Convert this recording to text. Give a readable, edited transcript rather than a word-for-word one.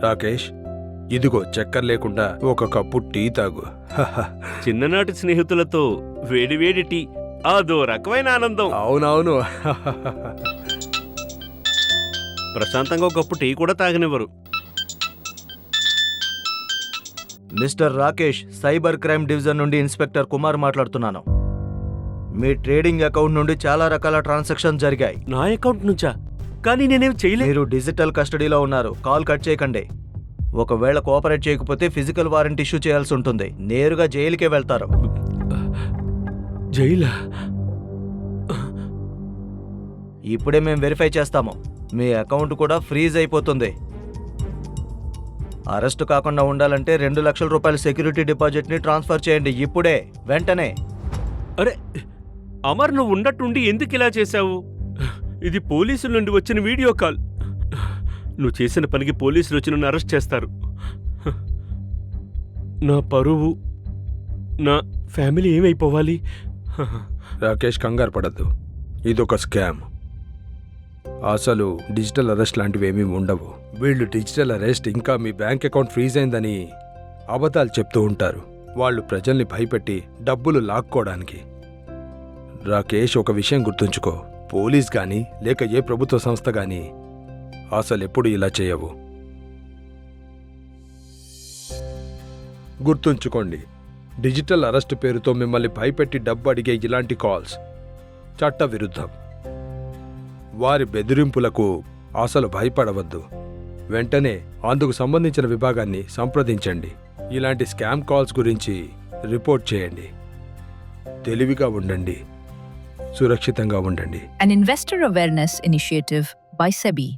రాకేష్, ఇదిగో చక్కెర లేకుండా ఒక కప్పు టీ తాగు. చిన్ననాటి స్నేహితులతో వేడివేడి టీ, అదో రకమైన ఆనందం. అవునవును. ప్రశాంతంగా ఒక కప్పు టీ కూడా తాగనివ్వరు. Mister Rakesh, cyber crime division నుండి ఇన్స్పెక్టర్ కుమార్ మాట్లాడుతున్నాను. మీ ట్రేడింగ్ అకౌంట్ నుండి చాలా రకాల ట్రాన్సాక్షన్ జరిగాయి. నా అకౌంట్ నుంచా? కానీ నేనేం చేయలేదు. మీరు డిజిటల్ కస్టడీలో ఉన్నారు. కాల్ కట్ చేయకండి. ఒకవేళ కోఆపరేట్ చేయకపోతే ఫిజికల్ వారెంట్ ఇష్యూ చేయాల్సి ఉంటుంది. నేరుగా జైలుకే వెళ్తారు. జైలా? ఇప్పుడే మేము వెరిఫై చేస్తాము. మీ అకౌంట్ కూడా ఫ్రీజ్ అయిపోతుంది. అరెస్ట్ కాకుండా ఉండాలంటే 2 లక్షల రూపాయల సెక్యూరిటీ డిపాజిట్ని ట్రాన్స్ఫర్ చేయండి ఇప్పుడే, వెంటనే. అరే అమర్, నువ్వు ఉన్నట్టుండి ఎందుకు ఇలా చేశావు? ఇది పోలీసుల నుండి వచ్చిన వీడియో కాల్. నువ్వు చేసిన పనికి పోలీసులు వచ్చి నన్ను అరెస్ట్ చేస్తారు. నా పరువు, నా ఫ్యామిలీ ఏమైపోవాలి? రాకేష్, కంగారు పడద్దు. ఇదొక స్కామ్. అసలు డిజిటల్ అరెస్ట్ లాంటివి ఏమీ ఉండవు. వీళ్ళు డిజిటల్ అరెస్ట్ ఇంకా మీ బ్యాంక్ అకౌంట్ ఫ్రీజ్ అయిందని అబద్ధాలు చెప్తూ ఉంటారు. వాళ్ళు ప్రజల్ని భయపెట్టి డబ్బులు లాక్కోవడానికి. రాకేష్, ఒక విషయం గుర్తుంచుకో, పోలీస్ గాని లేక ఏ ప్రభుత్వ సంస్థ గాని అసలెప్పుడు ఇలా చేయవు. గుర్తుంచుకోండి, డిజిటల్ అరెస్ట్ పేరుతో మిమ్మల్ని భయపెట్టి డబ్బు అడిగే ఇలాంటి కాల్స్ చట్ట విరుద్ధం. వారి బెదిరింపులకు అసలు భయపడవద్దు. వెంటనే అందుకు సంబంధించిన విభాగాన్ని సంప్రదించండి. ఇలాంటి స్కామ్ కాల్స్ గురించి రిపోర్ట్ చేయండి. తెలివిగా ఉండండి, సురక్షితంగా ఉండండి. An investor awareness initiative by SEBI.